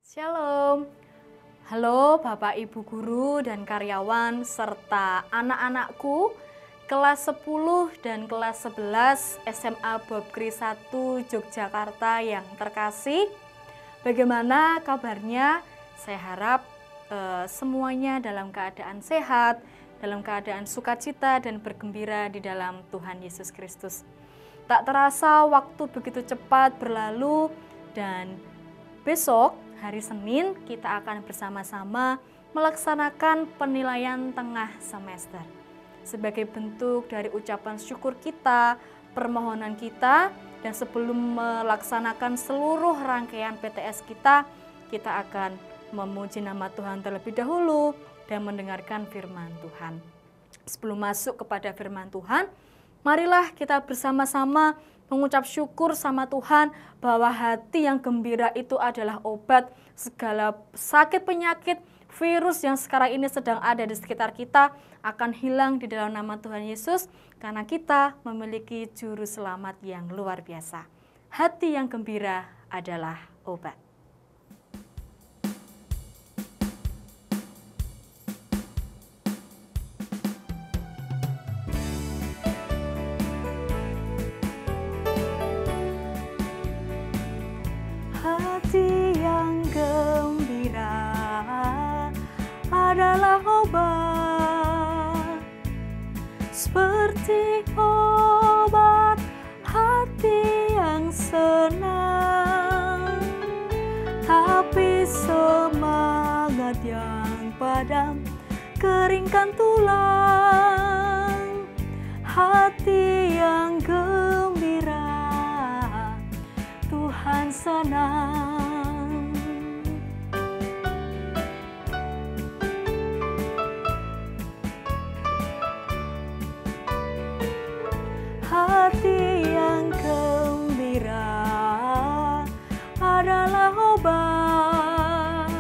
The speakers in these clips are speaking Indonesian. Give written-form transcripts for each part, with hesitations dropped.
Shalom. Halo Bapak Ibu guru dan karyawan serta anak-anakku kelas 10 dan kelas 11 SMA Bob Kri 1 Yogyakarta yang terkasih. Bagaimana kabarnya? Saya harap semuanya dalam keadaan sehat, dalam keadaan sukacita dan bergembira di dalam Tuhan Yesus Kristus. Tak terasa waktu begitu cepat berlalu dan besok hari Senin kita akan bersama-sama melaksanakan penilaian tengah semester. Sebagai bentuk dari ucapan syukur kita, permohonan kita, dan sebelum melaksanakan seluruh rangkaian PTS kita akan memuji nama Tuhan terlebih dahulu dan mendengarkan firman Tuhan. Sebelum masuk kepada firman Tuhan, marilah kita bersama-sama mengucap syukur sama Tuhan bahwa hati yang gembira itu adalah obat segala sakit penyakit, virus yang sekarang ini sedang ada di sekitar kita akan hilang di dalam nama Tuhan Yesus karena kita memiliki juru selamat yang luar biasa. Hati yang gembira adalah obat. Hati yang gembira adalah obat, seperti obat hati yang senang, tapi semangat yang padam keringkan tulang. Hati yang gembira Tuhan senang. Hati yang gembira adalah obat,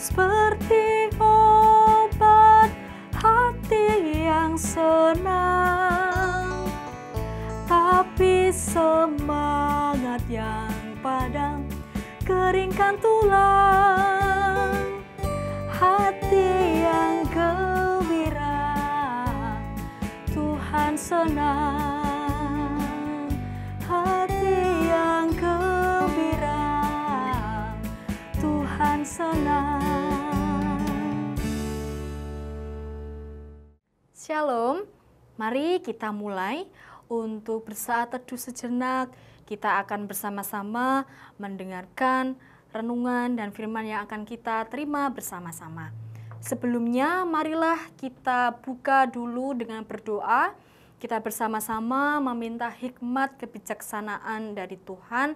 seperti obat hati yang senang, tapi semangat yang padam keringkan tulang. Hati yang gembira Tuhan senang. Hati yang gembira Tuhan senang. Shalom, mari kita mulai. Untuk bersaat teduh sejenak, kita akan bersama-sama mendengarkan renungan dan firman yang akan kita terima bersama-sama. Sebelumnya, marilah kita buka dulu dengan berdoa. Kita bersama-sama meminta hikmat kebijaksanaan dari Tuhan,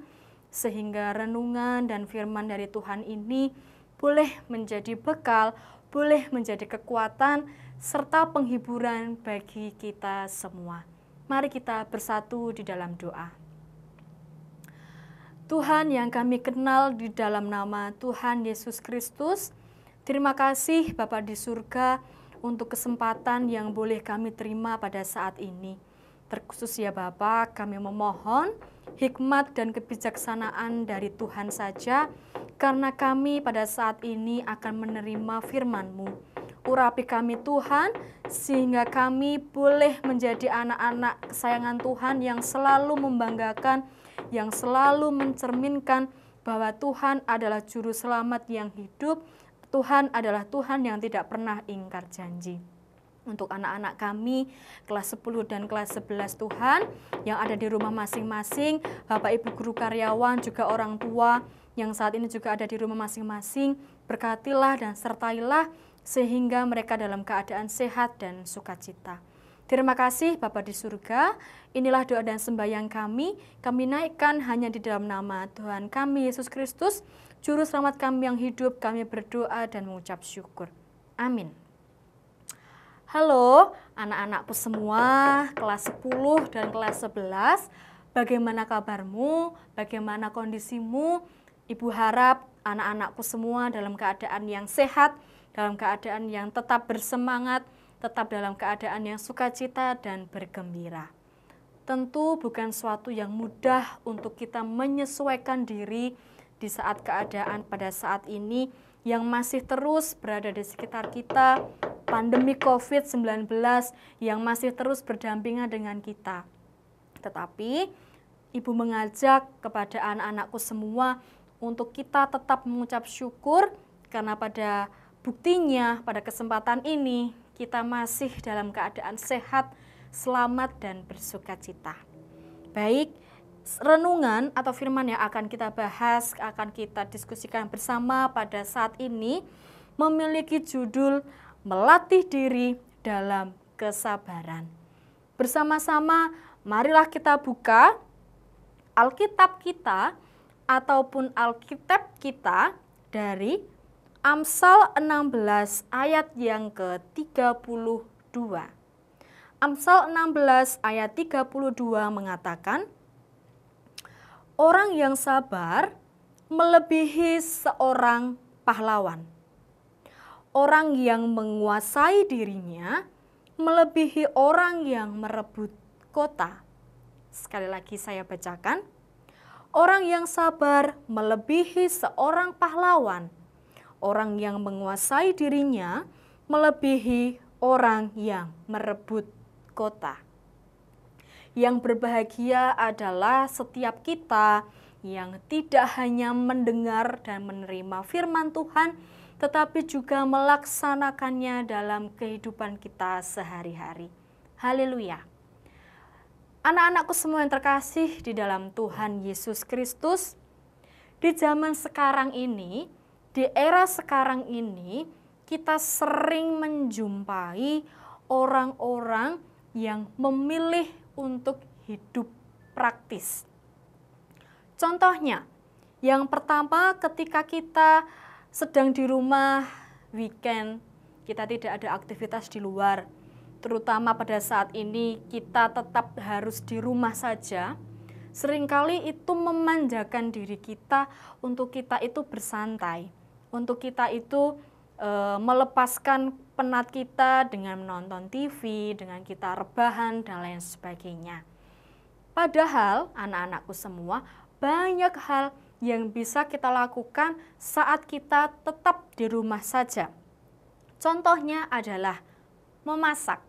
sehingga renungan dan firman dari Tuhan ini boleh menjadi bekal, boleh menjadi kekuatan, serta penghiburan bagi kita semua. Mari kita bersatu di dalam doa. Tuhan yang kami kenal di dalam nama Tuhan Yesus Kristus, terima kasih Bapa di surga untuk kesempatan yang boleh kami terima pada saat ini. Terkhusus ya Bapa, kami memohon hikmat dan kebijaksanaan dari Tuhan saja, karena kami pada saat ini akan menerima firman-Mu. Urapi kami Tuhan, sehingga kami boleh menjadi anak-anak kesayangan Tuhan yang selalu membanggakan, yang selalu mencerminkan bahwa Tuhan adalah juru selamat yang hidup, Tuhan adalah Tuhan yang tidak pernah ingkar janji. Untuk anak-anak kami, kelas 10 dan kelas 11 Tuhan, yang ada di rumah masing-masing, Bapak Ibu guru karyawan, juga orang tua, yang saat ini juga ada di rumah masing-masing, berkatilah dan sertailah, sehingga mereka dalam keadaan sehat dan sukacita. Terima kasih Bapa di surga, inilah doa dan sembahyang kami naikkan hanya di dalam nama Tuhan kami Yesus Kristus, Juru Selamat kami yang hidup, kami berdoa dan mengucap syukur. Amin. Halo anak-anakku semua, kelas 10 dan kelas 11, bagaimana kabarmu, bagaimana kondisimu? Ibu harap anak-anakku semua dalam keadaan yang sehat, dalam keadaan yang tetap bersemangat, tetap dalam keadaan yang sukacita dan bergembira. Tentu bukan suatu yang mudah untuk kita menyesuaikan diri di di saat keadaan pada saat ini yang masih terus berada di sekitar kita, pandemi COVID-19 yang masih terus berdampingan dengan kita. Tetapi Ibu mengajak kepada anak-anakku semua untuk kita tetap mengucap syukur karena pada buktinya pada kesempatan ini kita masih dalam keadaan sehat, selamat dan bersukacita. Baik, renungan atau firman yang akan kita bahas, akan kita diskusikan bersama pada saat ini memiliki judul Melatih Diri dalam Kesabaran. Bersama-sama marilah kita buka Alkitab kita ataupun Alkitab kita dari Amsal 16 ayat yang ke-32. Amsal 16 ayat 32 mengatakan, orang yang sabar melebihi seorang pahlawan. Orang yang menguasai dirinya melebihi orang yang merebut kota. Sekali lagi saya bacakan. Orang yang sabar melebihi seorang pahlawan. Orang yang menguasai dirinya melebihi orang yang merebut kota. Yang berbahagia adalah setiap kita yang tidak hanya mendengar dan menerima firman Tuhan, tetapi juga melaksanakannya dalam kehidupan kita sehari-hari. Haleluya. Anak-anakku semua yang terkasih di dalam Tuhan Yesus Kristus, di zaman sekarang ini, di era sekarang ini, kita sering menjumpai orang-orang yang memilih untuk hidup praktis. Contohnya, yang pertama ketika kita sedang di rumah weekend, kita tidak ada aktivitas di luar, terutama pada saat ini kita tetap harus di rumah saja, seringkali itu memanjakan diri kita untuk kita itu bersantai, untuk kita itu melepaskan penat kita dengan menonton TV, dengan kita rebahan dan lain sebagainya. Padahal anak-anakku semua, banyak hal yang bisa kita lakukan saat kita tetap di rumah saja. Contohnya adalah memasak.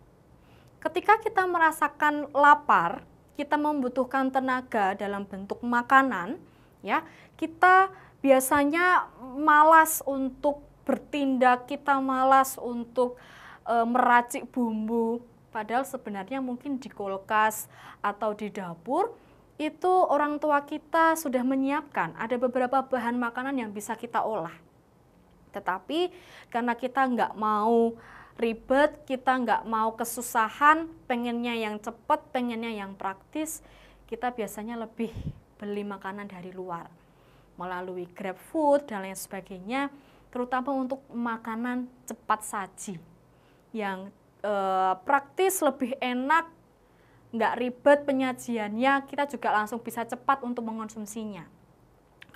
Ketika kita merasakan lapar, kita membutuhkan tenaga dalam bentuk makanan, ya, kita biasanya malas untuk bertindak, kita malas untuk meracik bumbu, padahal sebenarnya mungkin di kulkas atau di dapur itu orang tua kita sudah menyiapkan, ada beberapa bahan makanan yang bisa kita olah. Tetapi karena kita nggak mau ribet, kita nggak mau kesusahan, pengennya yang cepat, pengennya yang praktis, kita biasanya lebih beli makanan dari luar melalui GrabFood dan lain sebagainya, terutama untuk makanan cepat saji yang praktis, lebih enak, nggak ribet penyajiannya, kita juga langsung bisa cepat untuk mengonsumsinya.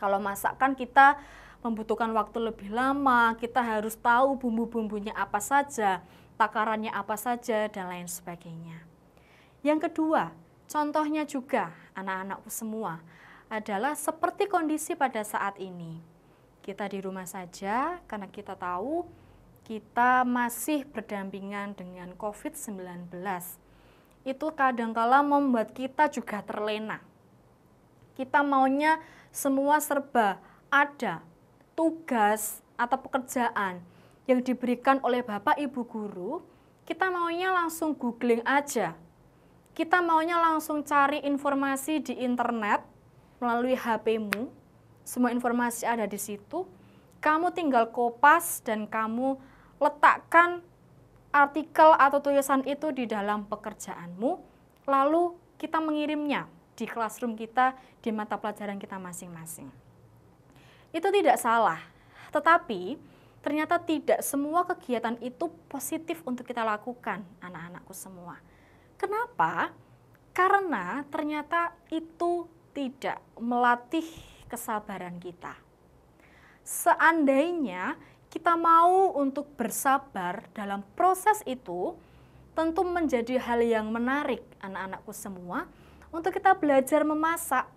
Kalau masakan kita membutuhkan waktu lebih lama, kita harus tahu bumbu-bumbunya apa saja, takarannya apa saja, dan lain sebagainya. Yang kedua, contohnya juga anak-anakku semua, adalah seperti kondisi pada saat ini. Kita di rumah saja karena kita tahu kita masih berdampingan dengan COVID-19. Itu kadangkala membuat kita juga terlena. Kita maunya semua serba ada, tugas atau pekerjaan yang diberikan oleh Bapak Ibu Guru, kita maunya langsung googling aja. Kita maunya langsung cari informasi di internet melalui HP-mu. Semua informasi ada di situ. Kamu tinggal kopas dan kamu letakkan artikel atau tulisan itu di dalam pekerjaanmu. Lalu kita mengirimnya di classroom kita, di mata pelajaran kita masing-masing. Itu tidak salah, tetapi ternyata tidak semua kegiatan itu positif untuk kita lakukan, anak-anakku semua. Kenapa? Karena ternyata itu tidak melatih kesabaran kita. Seandainya kita mau untuk bersabar dalam proses itu, tentu menjadi hal yang menarik anak-anakku semua untuk kita belajar memasak.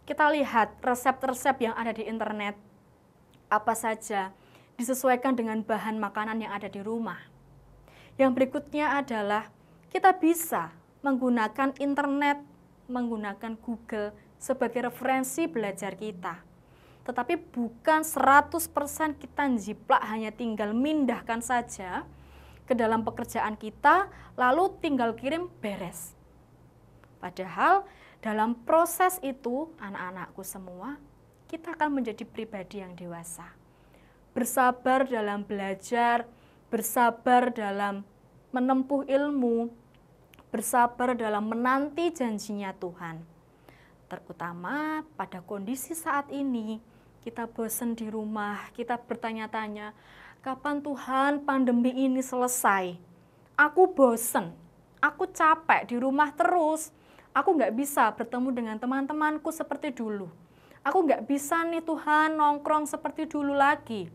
Kita lihat resep-resep yang ada di internet, apa saja disesuaikan dengan bahan makanan yang ada di rumah. Yang berikutnya adalah kita bisa menggunakan internet, menggunakan Google sebagai referensi belajar kita. Tetapi bukan 100% kita jiplak hanya tinggal mindahkan saja ke dalam pekerjaan kita, lalu tinggal kirim beres. Padahal dalam proses itu, anak-anakku semua, kita akan menjadi pribadi yang dewasa. Bersabar dalam belajar, bersabar dalam menempuh ilmu, bersabar dalam menanti janjinya Tuhan. Terutama pada kondisi saat ini, kita bosan di rumah, kita bertanya-tanya, kapan Tuhan pandemi ini selesai? Aku bosan, aku capek di rumah terus, aku nggak bisa bertemu dengan teman-temanku seperti dulu. Aku nggak bisa nih Tuhan nongkrong seperti dulu lagi.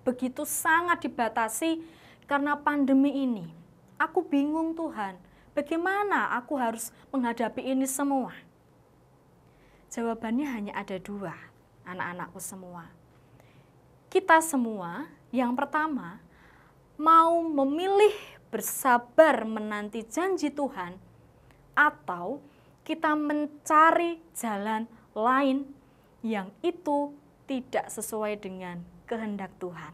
Begitu sangat dibatasi karena pandemi ini. Aku bingung Tuhan, bagaimana aku harus menghadapi ini semua? Jawabannya hanya ada dua, anak-anakku semua. Kita semua, yang pertama, mau memilih bersabar menanti janji Tuhan, atau kita mencari jalan lain yang itu tidak sesuai dengan kehendak Tuhan.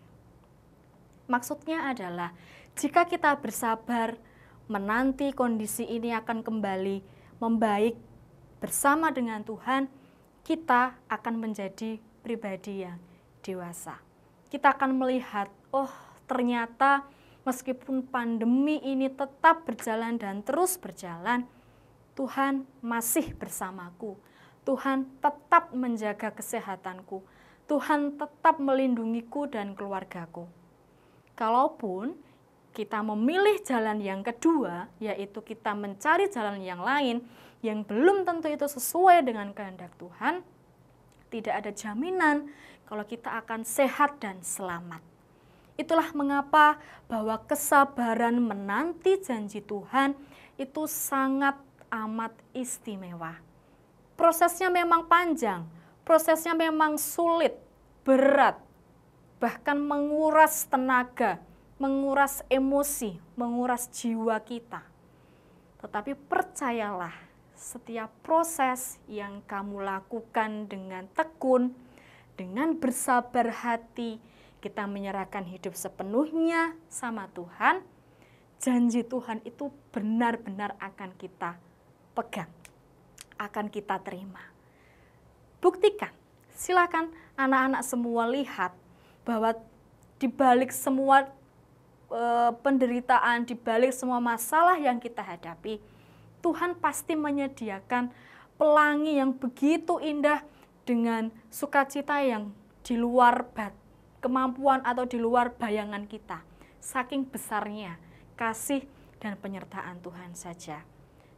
Maksudnya adalah, jika kita bersabar menanti kondisi ini akan kembali membaik bersama dengan Tuhan, kita akan menjadi pribadi yang dewasa. Kita akan melihat, oh ternyata meskipun pandemi ini tetap berjalan dan terus berjalan, Tuhan masih bersamaku. Tuhan tetap menjaga kesehatanku. Tuhan tetap melindungiku dan keluargaku. Kalaupun kita memilih jalan yang kedua, yaitu kita mencari jalan yang lain, yang belum tentu itu sesuai dengan kehendak Tuhan, tidak ada jaminan kalau kita akan sehat dan selamat. Itulah mengapa bahwa kesabaran menanti janji Tuhan itu sangat amat istimewa. Prosesnya memang panjang, prosesnya memang sulit, berat, bahkan menguras tenaga, menguras emosi, menguras jiwa kita. Tetapi percayalah, setiap proses yang kamu lakukan dengan tekun, dengan bersabar hati, kita menyerahkan hidup sepenuhnya sama Tuhan, janji Tuhan itu benar-benar akan kita pegang, akan kita terima. Buktikan, silakan anak-anak semua lihat bahwa di balik semua penderitaan, di balik semua masalah yang kita hadapi, Tuhan pasti menyediakan pelangi yang begitu indah dengan sukacita yang di luar kemampuan atau di luar bayangan kita. Saking besarnya kasih dan penyertaan Tuhan saja.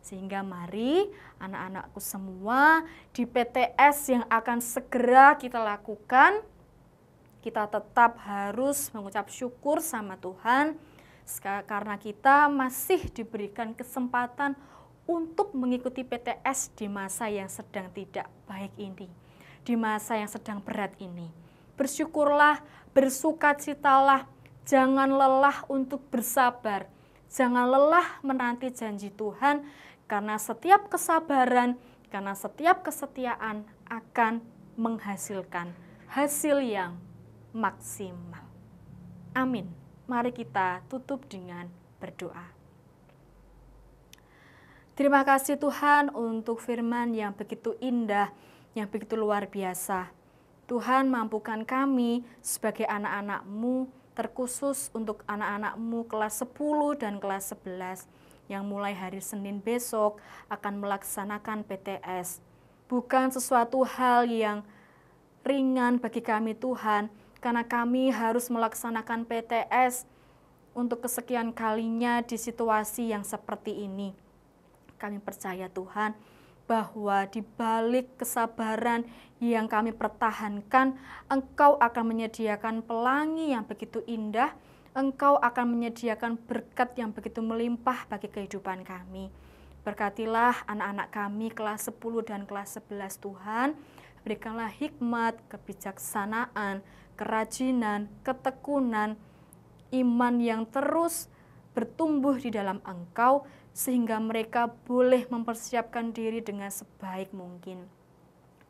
Sehingga mari anak-anakku semua di PTS yang akan segera kita lakukan, kita tetap harus mengucap syukur sama Tuhan karena kita masih diberikan kesempatan untuk mengikuti PTS di masa yang sedang tidak baik ini, di masa yang sedang berat ini. Bersyukurlah, bersukacitalah, jangan lelah untuk bersabar, jangan lelah menanti janji Tuhan, karena setiap kesabaran, karena setiap kesetiaan akan menghasilkan hasil yang maksimal. Amin. Mari kita tutup dengan berdoa. Terima kasih Tuhan untuk firman yang begitu indah, yang begitu luar biasa. Tuhan mampukan kami sebagai anak-anak-Mu, terkhusus untuk anak-anak-Mu kelas 10 dan kelas 11, yang mulai hari Senin besok akan melaksanakan PTS. Bukan sesuatu hal yang ringan bagi kami Tuhan, karena kami harus melaksanakan PTS untuk kesekian kalinya di situasi yang seperti ini. Kami percaya Tuhan bahwa di balik kesabaran yang kami pertahankan, Engkau akan menyediakan pelangi yang begitu indah, Engkau akan menyediakan berkat yang begitu melimpah bagi kehidupan kami. Berkatilah anak-anak kami kelas 10 dan kelas 11 Tuhan. Berikanlah hikmat, kebijaksanaan, kerajinan, ketekunan, iman yang terus bertumbuh di dalam Engkau, sehingga mereka boleh mempersiapkan diri dengan sebaik mungkin.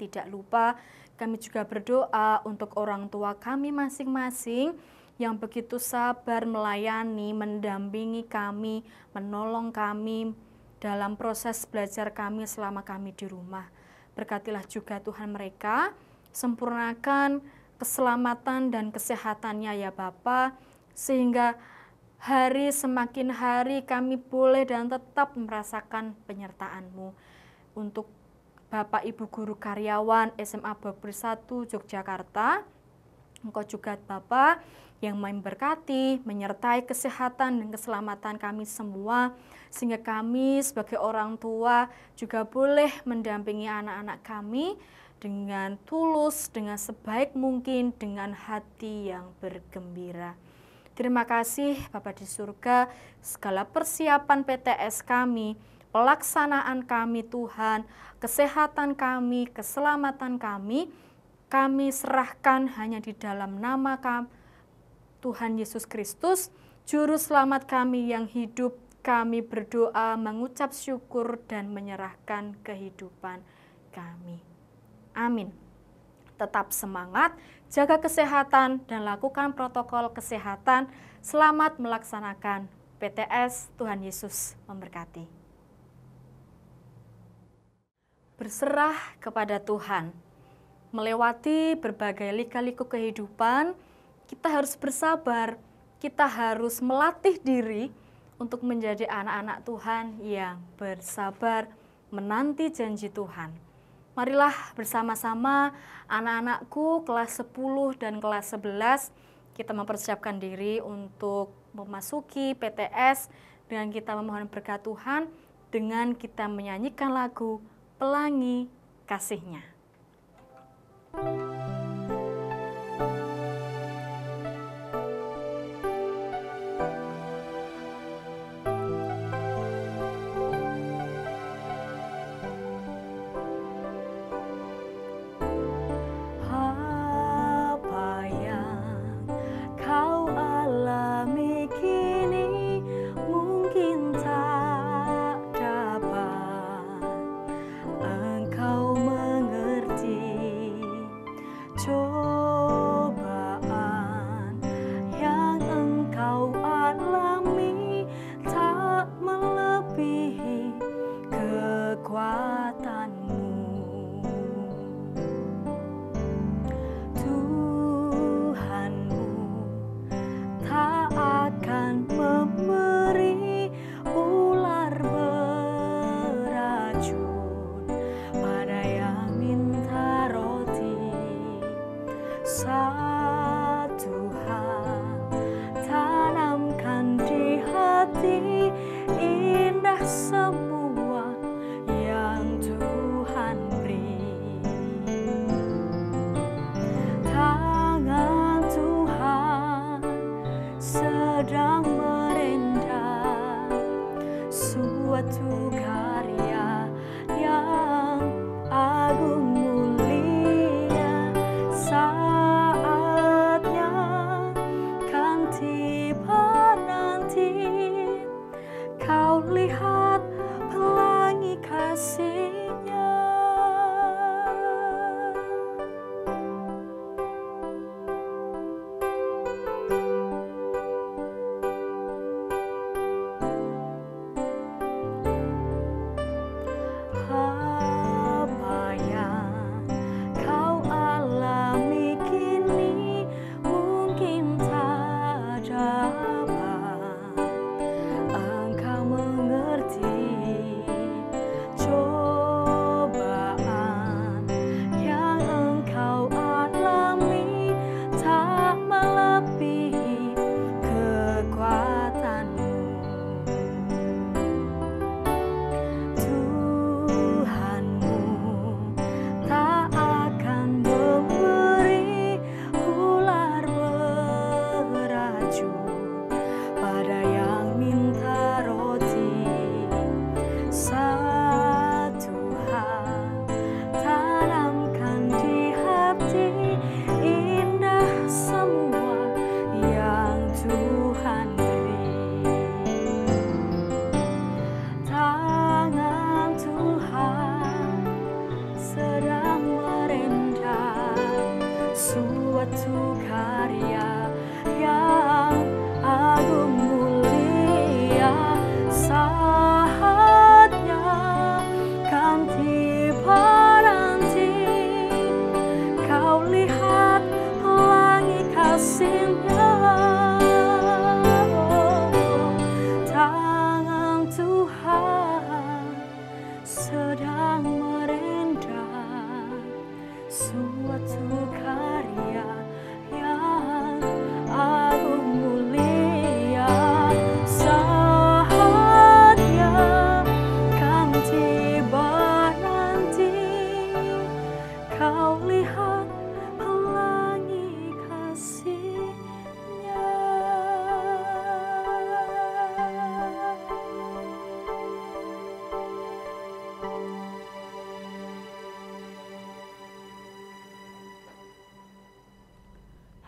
Tidak lupa, kami juga berdoa untuk orang tua kami masing-masing yang begitu sabar melayani, mendampingi kami, menolong kami dalam proses belajar kami selama kami di rumah. Berkatilah juga Tuhan mereka, sempurnakan keselamatan dan kesehatannya ya Bapa, sehingga semakin hari kami boleh dan tetap merasakan penyertaan-Mu. Untuk Bapak Ibu Guru Karyawan SMA Bapri 1 Yogyakarta, Engkau juga Bapa yang memberkati, menyertai kesehatan dan keselamatan kami semua, sehingga kami sebagai orang tua juga boleh mendampingi anak-anak kami dengan tulus, dengan sebaik mungkin, dengan hati yang bergembira. Terima kasih Bapa di surga, segala persiapan PTS kami, pelaksanaan kami Tuhan, kesehatan kami, keselamatan kami serahkan hanya di dalam nama Tuhan Yesus Kristus, Juru Selamat kami yang hidup. Kami berdoa, mengucap syukur, dan menyerahkan kehidupan kami. Amin. Tetap semangat, jaga kesehatan, dan lakukan protokol kesehatan. Selamat melaksanakan PTS. Tuhan Yesus memberkati. Berserah kepada Tuhan. Melewati berbagai lika-liku kehidupan, kita harus bersabar, kita harus melatih diri untuk menjadi anak-anak Tuhan yang bersabar menanti janji Tuhan. Marilah bersama-sama anak-anakku kelas 10 dan kelas 11, kita mempersiapkan diri untuk memasuki PTS dengan kita memohon berkat Tuhan, dengan kita menyanyikan lagu Pelangi Kasih-Nya.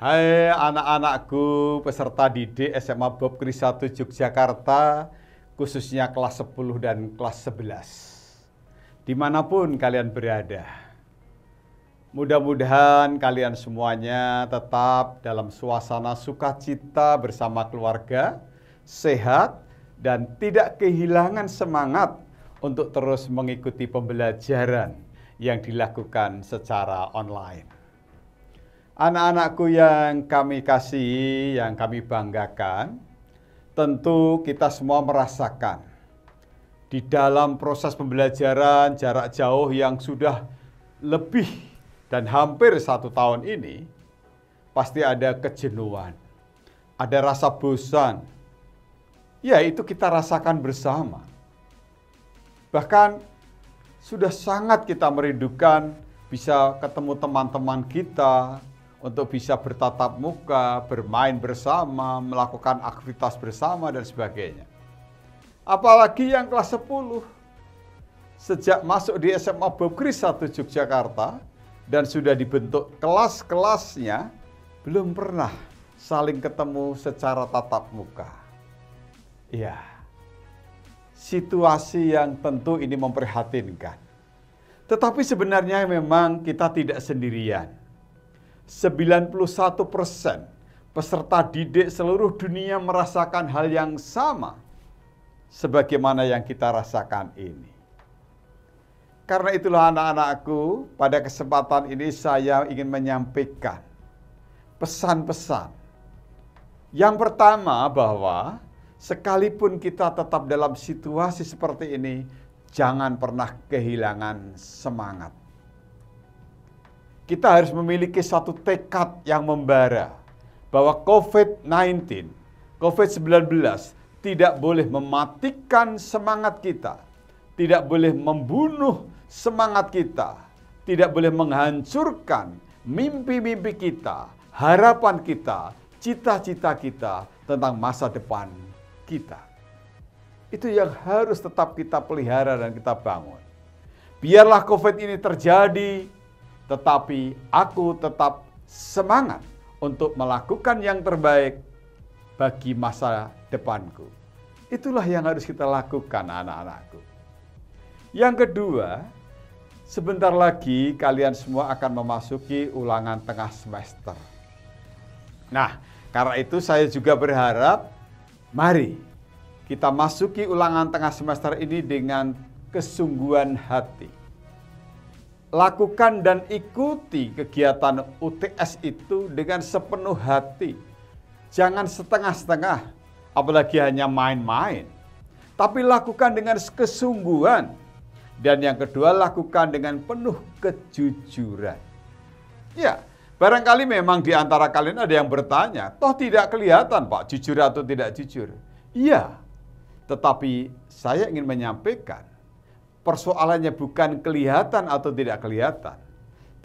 Hai anak-anakku, peserta didik SMA Bob Kris 1 Yogyakarta, khususnya kelas 10 dan kelas 11. Dimanapun kalian berada, mudah-mudahan kalian semuanya tetap dalam suasana sukacita bersama keluarga, sehat, dan tidak kehilangan semangat untuk terus mengikuti pembelajaran yang dilakukan secara online. Anak-anakku yang kami kasihi, yang kami banggakan, tentu kita semua merasakan di dalam proses pembelajaran jarak jauh yang sudah lebih dan hampir 1 tahun ini, pasti ada kejenuhan, ada rasa bosan. Ya, itu kita rasakan bersama. Bahkan sudah sangat kita merindukan bisa ketemu teman-teman kita, untuk bisa bertatap muka, bermain bersama, melakukan aktivitas bersama, dan sebagainya. Apalagi yang kelas 10. Sejak masuk di SMA Bob Kris 1 Yogyakarta, dan sudah dibentuk kelas-kelasnya, belum pernah saling ketemu secara tatap muka. Ya, situasi yang tentu ini memprihatinkan. Tetapi sebenarnya memang kita tidak sendirian. 91% peserta didik seluruh dunia merasakan hal yang sama sebagaimana yang kita rasakan ini. Karena itulah anak-anakku, pada kesempatan ini saya ingin menyampaikan pesan-pesan. Yang pertama, bahwa sekalipun kita tetap dalam situasi seperti ini, jangan pernah kehilangan semangat. Kita harus memiliki satu tekad yang membara bahwa COVID-19 tidak boleh mematikan semangat kita, tidak boleh membunuh semangat kita, tidak boleh menghancurkan mimpi-mimpi kita, harapan kita, cita-cita kita tentang masa depan kita. Itu yang harus tetap kita pelihara dan kita bangun. Biarlah COVID ini terjadi, tetapi aku tetap semangat untuk melakukan yang terbaik bagi masa depanku. Itulah yang harus kita lakukan, anak-anakku. Yang kedua, sebentar lagi kalian semua akan memasuki ulangan tengah semester. Nah, karena itu saya juga berharap, mari kita masuki ulangan tengah semester ini dengan kesungguhan hati. Lakukan dan ikuti kegiatan UTS itu dengan sepenuh hati. Jangan setengah-setengah, apalagi hanya main-main. Tapi lakukan dengan kesungguhan. Dan yang kedua, lakukan dengan penuh kejujuran. Ya, barangkali memang di antara kalian ada yang bertanya, toh tidak kelihatan Pak, jujur atau tidak jujur. Iya, tetapi saya ingin menyampaikan, persoalannya bukan kelihatan atau tidak kelihatan,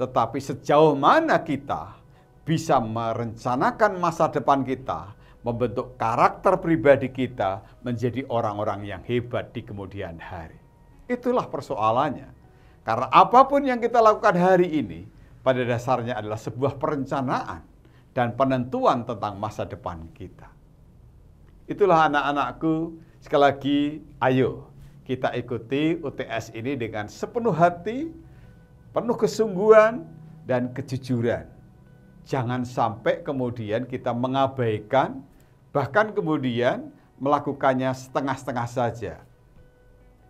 tetapi sejauh mana kita bisa merencanakan masa depan kita, membentuk karakter pribadi kita menjadi orang-orang yang hebat di kemudian hari. Itulah persoalannya. Karena apapun yang kita lakukan hari ini, pada dasarnya adalah sebuah perencanaan dan penentuan tentang masa depan kita. Itulah anak-anakku, sekali lagi, ayo kita ikuti UTS ini dengan sepenuh hati, penuh kesungguhan, dan kejujuran. Jangan sampai kemudian kita mengabaikan, bahkan kemudian melakukannya setengah-setengah saja.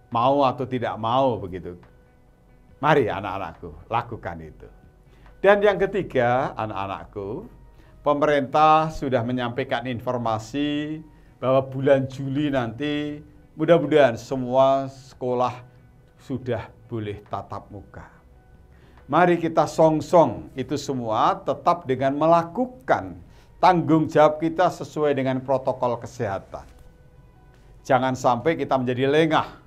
Mau atau tidak mau begitu. Mari anak-anakku, lakukan itu. Dan yang ketiga, anak-anakku, pemerintah sudah menyampaikan informasi bahwa bulan Juli nanti mudah-mudahan semua sekolah sudah boleh tatap muka. Mari kita song-song itu semua tetap dengan melakukan tanggung jawab kita sesuai dengan protokol kesehatan. Jangan sampai kita menjadi lengah.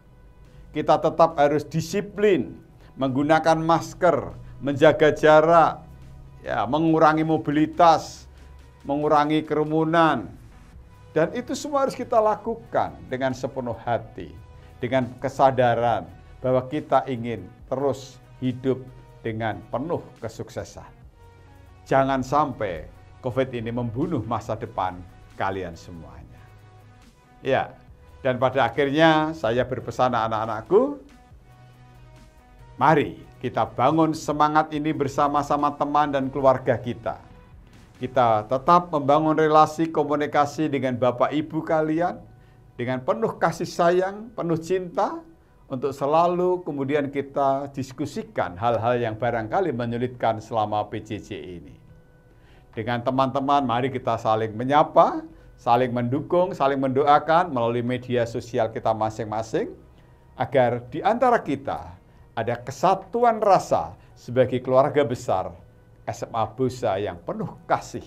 Kita tetap harus disiplin, menggunakan masker, menjaga jarak, ya, mengurangi mobilitas, mengurangi kerumunan. Dan itu semua harus kita lakukan dengan sepenuh hati, dengan kesadaran bahwa kita ingin terus hidup dengan penuh kesuksesan. Jangan sampai COVID ini membunuh masa depan kalian semuanya. Ya, dan pada akhirnya saya berpesan anak-anakku, mari kita bangun semangat ini bersama-sama teman dan keluarga kita. Kita tetap membangun relasi komunikasi dengan Bapak Ibu kalian, dengan penuh kasih sayang, penuh cinta, untuk selalu kemudian kita diskusikan hal-hal yang barangkali menyulitkan selama PJJ ini. Dengan teman-teman, mari kita saling menyapa, saling mendukung, saling mendoakan melalui media sosial kita masing-masing, agar di antara kita ada kesatuan rasa sebagai keluarga besar SMA Bosa yang penuh kasih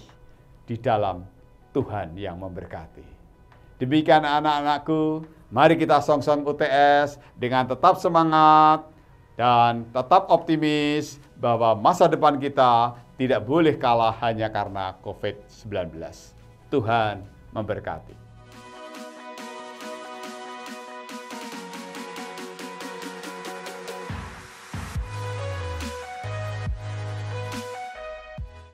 di dalam Tuhan yang memberkati. Demikian anak-anakku, mari kita song-song UTS dengan tetap semangat dan tetap optimis bahwa masa depan kita tidak boleh kalah hanya karena COVID-19. Tuhan memberkati.